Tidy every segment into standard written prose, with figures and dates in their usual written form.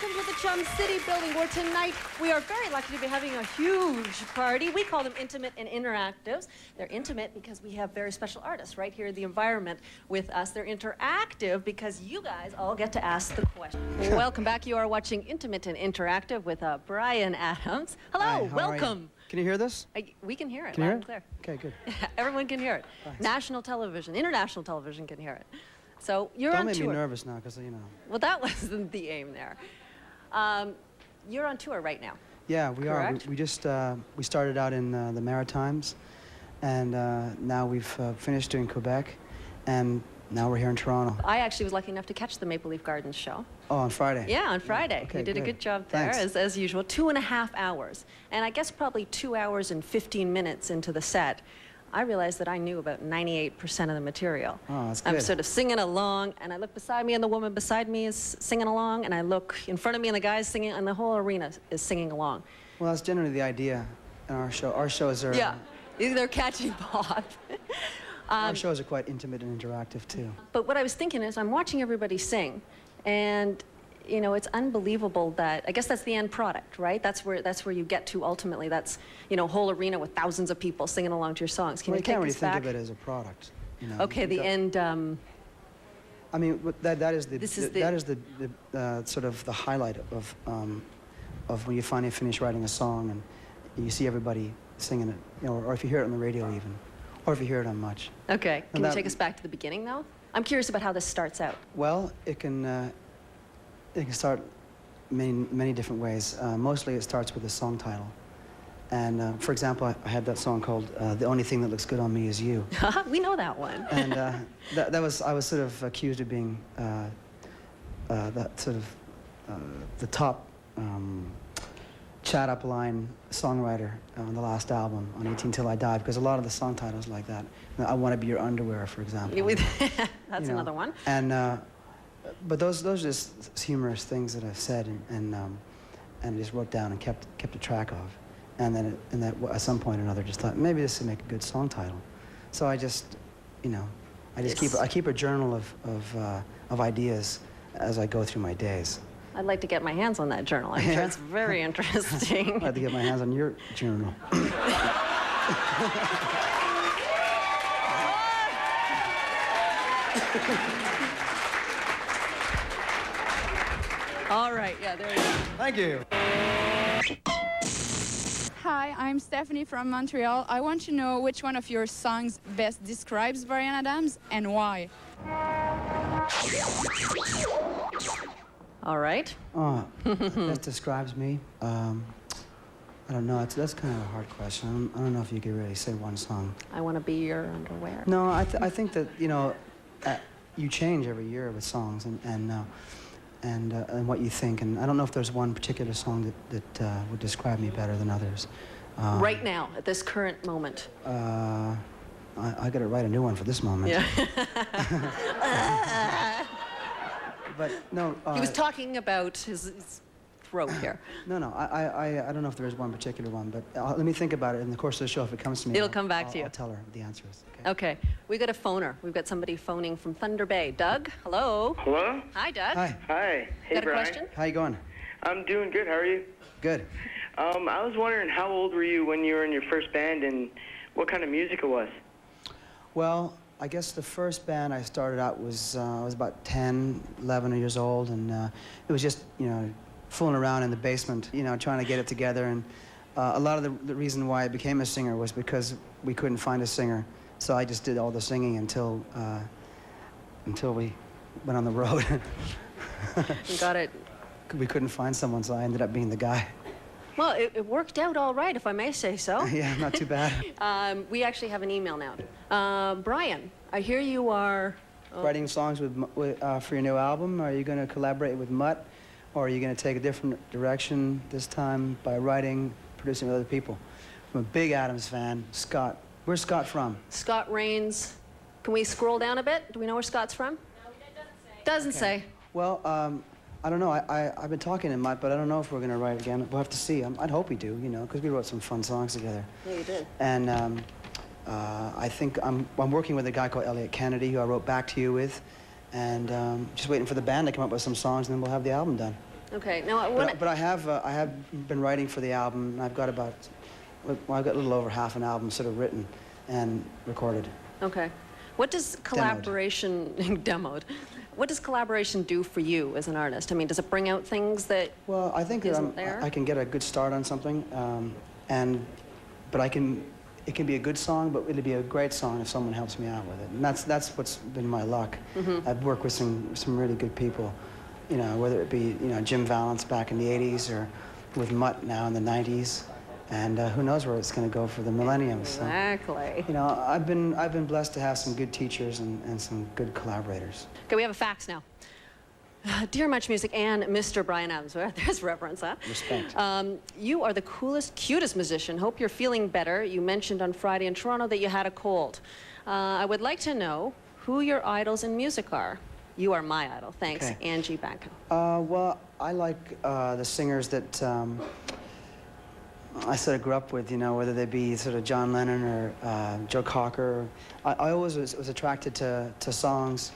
welcome to the Chum City building, where tonight we are very lucky to be having a huge party. We call them intimate and interactives. They're intimate because we have very special artists right here in the environment with us. They're interactive because you guys all get to ask the question. Welcome back. You are watching Intimate and Interactive with Bryan Adams. Hello, Hi, welcome. Can you hear this? We can hear it Can you loud hear and it? clear. Okay, good. Everyone can hear it. Thanks. National television, international television can hear it. So you're Don't on make tour. me nervous now, because, you know. Well, that wasn't the aim there. You're on tour right now. Yeah, we Correct? are. We just, we started out in the Maritimes, and now we've finished doing Quebec, and now we're here in Toronto. I actually was lucky enough to catch the Maple Leaf Gardens show. Oh, on Friday? Yeah, on Friday. Okay, You did a good job there, Thanks. as usual. 2.5 hours. And I guess probably 2 hours and 15 minutes into the set, I realized that I knew about 98% of the material. Oh, that's I'm good. sort of singing along, and I look beside me, and the woman beside me is singing along, and I look in front of me, and the guy's singing, and the whole arena is singing along. Well, that's generally the idea in our show. Our shows are... Yeah, they're catching pop. Our shows are quite intimate and interactive, too. But what I was thinking is I'm watching everybody sing, and you know, it's unbelievable that, I guess that's the end product, right? That's where you get to ultimately. That's, you know, whole arena with thousands of people singing along to your songs. Can Well, you you can't take really us back? think of it as a product, you know. Okay, the end. I mean, that is the This is that is the sort of the highlight of when you finally finish writing a song and you see everybody singing it, you know, or if you hear it on the radio even, or if you hear it on much. Okay, can that- you take us back to the beginning though? I'm curious about how this starts out. Well, it can start many different ways. Mostly it starts with a song title. And for example, I had that song called "The Only Thing That Looks Good on Me Is You." We know that one. And I was sort of accused of being that sort of the top chat-up line songwriter on the last album, on 18 Till I Die, because a lot of the song titles like that. I Want to Be Your Underwear, for example. That's You know, another one. And but those are just humorous things that I've said and just wrote down and kept a track of, and then at some point or another just thought maybe this would make a good song title. So I just, you know, I keep a journal of ideas as I go through my days. I'd like to get my hands on that journal. I'm sure it's very interesting. I'd like to get my hands on your journal. All right, yeah, there you go. Thank you. Hi, I'm Stephanie from Montreal. I want to know which one of your songs best describes Bryan Adams and why. All right. Oh, that describes me. I don't know. That's kind of a hard question. I don't know if you could really say one song. I want to be your underwear. No, I think that, you know, you change every year with songs and what you think. And I don't know if there's one particular song that would describe me better than others. Right now, at this current moment. I got to write a new one for this moment. Yeah. But no. He was talking about his throat here. No, I don't know if there is one particular one, but let me think about it in the course of the show. If it comes to me, It'll come back to you. I'll tell her the answers. Okay, we got a phoner. We've got somebody phoning from Thunder Bay. Doug, hello. Hello? Hi, Doug. Hi. Hi. Hey, Got a Bryan. question? How you going? I'm doing good. How are you? Good. I was wondering, how old were you when you were in your first band and what kind of music it was? Well, I guess the first band I started out was I was about 10, 11 years old, and it was just, you know, fooling around in the basement, you know, trying to get it together. And a lot of the reason why I became a singer was because we couldn't find a singer. So I just did all the singing until we went on the road. You got it. We couldn't find someone, so I ended up being the guy. Well, it worked out all right, if I may say so. Yeah, not too bad. We actually have an email now. Bryan, I hear you are... Writing songs for your new album. Are you going to collaborate with Mutt, or are you going to take a different direction this time by writing, producing with other people? I'm a big Adams fan. Scott. Where's Scott from? Scott Rains. Can we scroll down a bit? Do we know where Scott's from? No, it doesn't say. Doesn't say. Well, I don't know. I've been talking to Mutt, but I don't know if we're going to write again. We'll have to see. I'd hope we do, you know, because we wrote some fun songs together. Yeah, you did. And I think I'm working with a guy called Elliot Kennedy, who I wrote Back to You with, and just waiting for the band to come up with some songs, and then we'll have the album done. Okay. Now, when But I have been writing for the album. And I've got about, well, I've got a little over half an album sort of written and recorded. Okay. What does collaboration demoed? What does collaboration do for you as an artist? I mean, does it bring out things that Well, I think that isn't there? I can get a good start on something, but it can be a good song, but it'll be a great song if someone helps me out with it. And that's what's been my luck. I've worked with some really good people, you know, whether it be, you know, Jim Valance back in the 80s or with Mutt now in the 90s. And who knows where it's going to go for the millennium. So, Exactly. you know, I've been blessed to have some good teachers and some good collaborators. Okay, we have a fax now. Dear Much Music and Mr. Bryan Adams, well, there's reference, huh? Respect. You are the coolest, cutest musician. Hope you're feeling better. You mentioned on Friday in Toronto that you had a cold. I would like to know who your idols in music are. You are my idol. Thanks, Okay. Angie Banco. Well, I like the singers that I sort of grew up with, you know, whether they be sort of John Lennon or Joe Cocker. I always was attracted to songs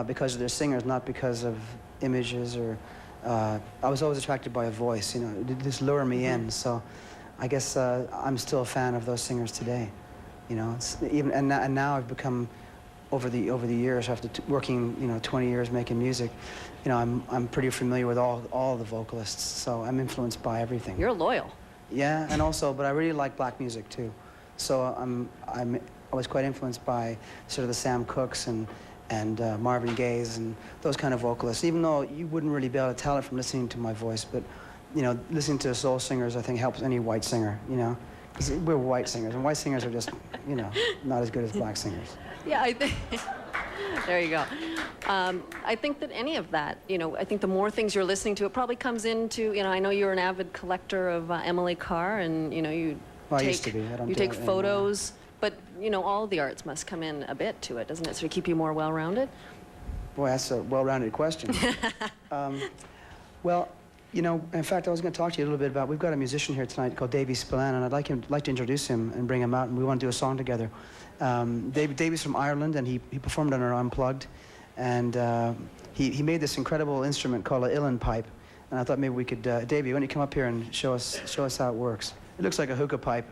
because of their singers, not because of images or... I was always attracted by a voice, you know, it just lured me in. So I guess I'm still a fan of those singers today, you know. It's even, and now I've become, over the years, after working, you know, 20 years making music, you know, I'm pretty familiar with all the vocalists, so I'm influenced by everything. You're loyal. Yeah, and also, but I really like black music too. So I was quite influenced by sort of the Sam Cookes and Marvin Gaye's and those kind of vocalists. Even though you wouldn't really be able to tell it from listening to my voice, but you know, listening to soul singers, I think helps any white singer. You know, because we're white singers, and white singers are just, you know, not as good as black singers. Yeah, I think. There you go. I think that any of that, you know, I think the more things you're listening to, it probably comes into, you know, I know you're an avid collector of Emily Carr, and, you know, you Well, I take, used to be. I don't you do take it anymore. photos, but, you know, all the arts must come in a bit to it, doesn't it, sort of keep you more well-rounded? Boy, that's a well-rounded question. Well, you know, in fact, I was going to talk to you a little bit about, we've got a musician here tonight called Davy Spillane, and I'd like to introduce him and bring him out, and we want to do a song together. Davy's from Ireland, and he performed on our Unplugged, and he made this incredible instrument called a uilleann pipe, and I thought maybe we could, Davy, why don't you come up here and show us how it works? It looks like a hookah pipe.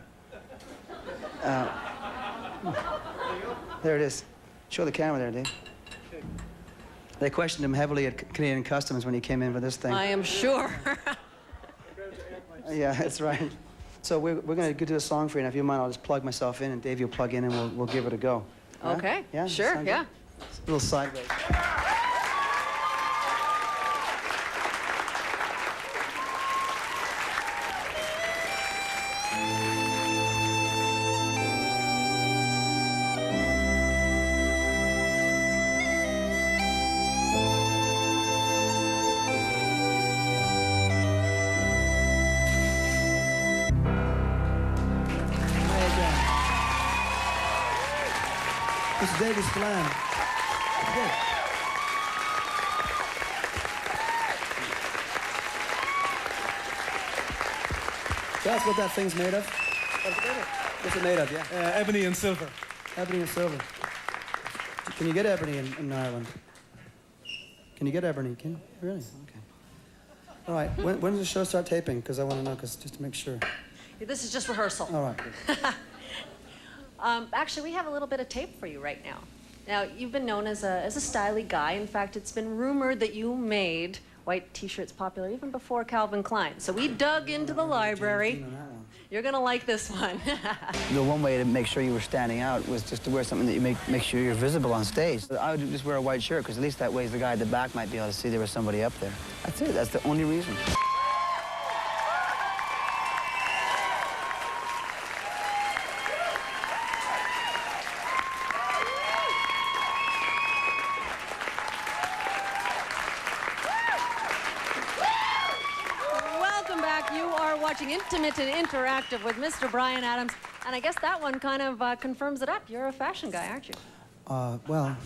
There it is. Show the camera there, Dave. They questioned him heavily at Canadian Customs when he came in for this thing. I am sure. Yeah, that's right. So we're going to do a song for you, and if you mind, I'll just plug myself in, and Dave, you'll plug in, and we'll give it a go. Huh? Okay, Yeah? sure, Sound yeah. good? It's a little sideways. This is Davy Spillane. Good. That's what that thing's made of. What's it made of, yeah? Ebony and silver. Ebony and silver. Can you get ebony in Ireland? Can you get ebony? Can you? Really? Okay. All right. When does the show start taping? Because I want to know, just to make sure. This is just rehearsal. All right. Good. Actually, we have a little bit of tape for you right now. Now, you've been known as a stylish guy. In fact, it's been rumored that you made white T-shirts popular even before Calvin Klein. So we dug into the library. You're going to like this one. The one way to make sure you were standing out was just to wear something that you make sure you're visible on stage. I would just wear a white shirt, because at least that way the guy at the back might be able to see there was somebody up there. That's it. That's the only reason. Welcome back. You are watching Intimate and Interactive with Mr. Bryan Adams. And I guess that one kind of confirms it up. You're a fashion guy, aren't you? Well,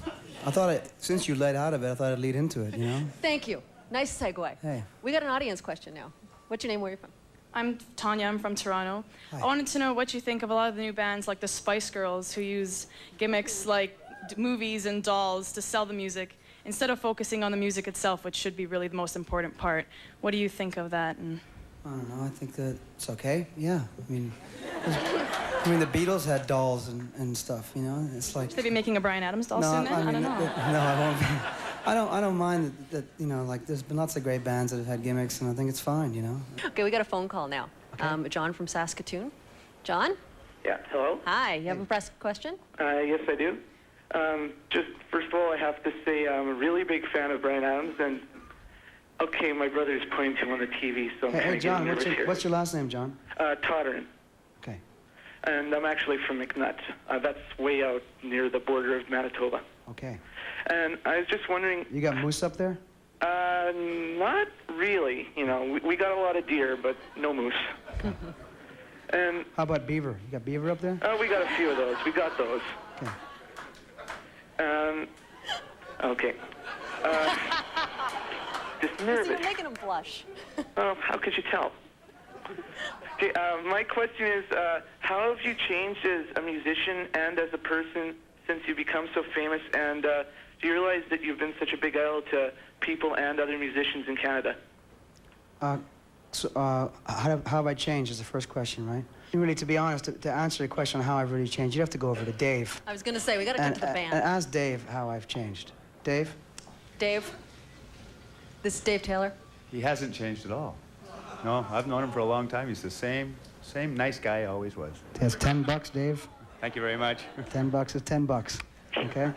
I thought since you led out of it, I thought I'd lead into it, you know? Thank you. Nice segue. Hey. We got an audience question now. What's your name? Where are you from? I'm Tanya, I'm from Toronto. Hi. I wanted to know what you think of a lot of the new bands like the Spice Girls who use gimmicks like movies and dolls to sell the music instead of focusing on the music itself, which should be really the most important part. What do you think of that? And I don't know. I think that it's okay. Yeah. I mean, the Beatles had dolls and stuff. You know, it's like. Should they be making a Bryan Adams doll soon? Then I don't know. No, I won't be. I don't mind that. You know, like there's been lots of great bands that have had gimmicks, and I think it's fine. You know. Okay, we got a phone call now. Okay. John from Saskatoon. John? Yeah, hello? Hi, you have a press question? Yes, I do. Just first of all, I have to say I'm a really big fan of Bryan Adams, and okay, my brother's pointing to him on the TV, so I'm kind of John, getting nervous here. what's your last name, John? Totterin. Okay. And I'm actually from McNutt. That's way out near the border of Manitoba. Okay. And I was just wondering... You got moose up there? Not really. You know, we got a lot of deer, but no moose. And how about beaver? You got beaver up there? we got a few of those. We got those. Okay. Okay. Just nervous. You're making him blush. How could you tell? Okay, my question is, how have you changed as a musician and as a person since you become so famous? And do you realize that you've been such a big idol to people and other musicians in Canada? How have I changed is the first question, right? Really, to be honest, to answer the question on how I've really changed, you'd have to go over to Dave. I was going to say, we got to go to the band. And ask Dave how I've changed. Dave? Dave? This is Dave Taylor. He hasn't changed at all. No, I've known him for a long time. He's the same nice guy he always was. That's $10, Dave. Thank you very much. $10 is $10. Okay?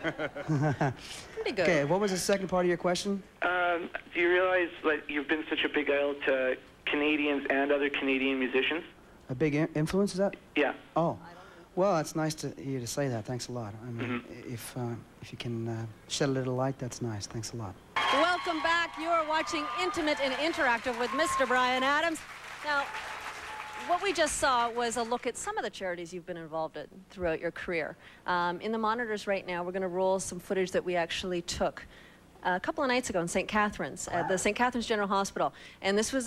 Pretty good. Okay, what was the second part of your question? Do you realize that you've been such a big idol to Canadians and other Canadian musicians? A big influence, is that? Yeah. Oh. Well, it's nice to you to say that. Thanks a lot. I mean, if you can shed a little light, that's nice. Thanks a lot. Welcome back. You're watching Intimate and Interactive with Mr. Bryan Adams. Now, what we just saw was a look at some of the charities you've been involved in throughout your career. In the monitors right now, we're going to roll some footage that we actually took a couple of nights ago in St. Catharines, at the St. Catharines General Hospital. And this was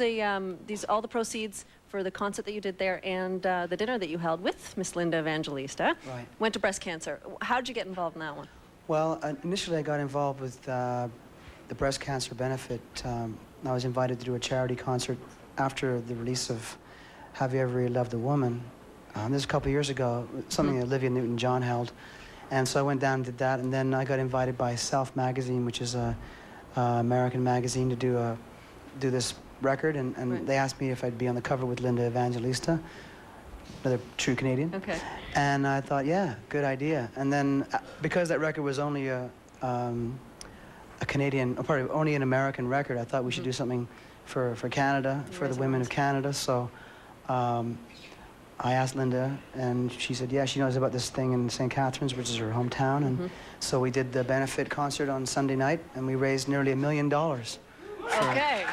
all the proceeds for the concert that you did there and the dinner that you held with Miss Linda Evangelista. Right. Went to breast cancer. How did you get involved in that one? Well, initially I got involved with the breast cancer benefit. I was invited to do a charity concert after the release of Have You Ever Really Loved a Woman? This was a couple of years ago, something that Olivia Newton-John held. And so I went down and did that, and then I got invited by Self magazine, which is a American magazine, to do this record, and right. They asked me if I'd be on the cover with Linda Evangelista, another true Canadian. Okay. And I thought, yeah, good idea. And then because that record was only a Canadian, or probably only an American record, I thought we should do something for Canada, for the women of Canada. So I asked Linda, and she said, yeah, she knows about this thing in St. Catharines, which is her hometown. And so we did the benefit concert on Sunday night, and we raised nearly $1 million. Okay.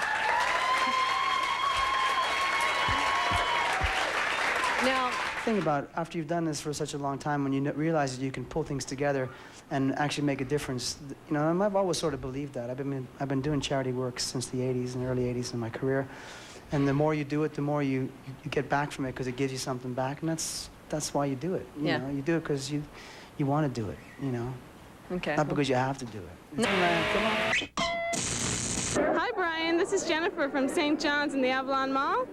Now, the thing about after you've done this for such a long time, when you realize that you can pull things together and actually make a difference, you know, and I've always sort of believed that. I've been doing charity work since the 80s and early 80s in my career, and the more you do it, the more you get back from it because it gives you something back, and that's why you do it. You know, you do it because you want to do it. You know, not because you have to do it. Come on. Hi, Bryan. This is Jennifer from St. John's in the Avalon Mall.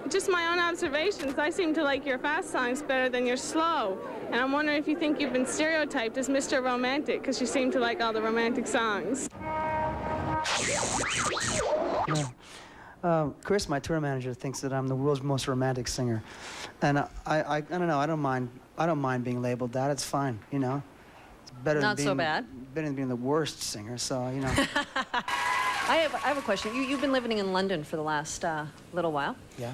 Just my own observations, I seem to like your fast songs better than your slow. And I'm wondering if you think you've been stereotyped as Mr. Romantic, because you seem to like all the romantic songs. Chris, my tour manager, thinks that I'm the world's most romantic singer. And I don't know, I don't mind being labeled that. It's fine, you know. It's better Not than so bad. Better than being the worst singer, so, you know. I have a question. You've been living in London for the last little while. Yeah.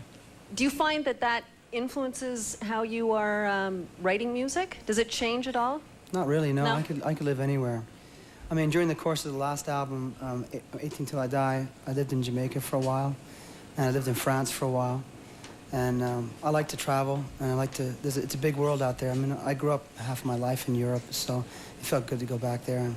Do you find that influences how you are writing music? Does it change at all? Not really, no. No? I could live anywhere. I mean, during the course of the last album, 18 Till I Die, I lived in Jamaica for a while, and I lived in France for a while. And I like to travel, and I like to, it's a big world out there. I mean, I grew up half my life in Europe, so it felt good to go back there. And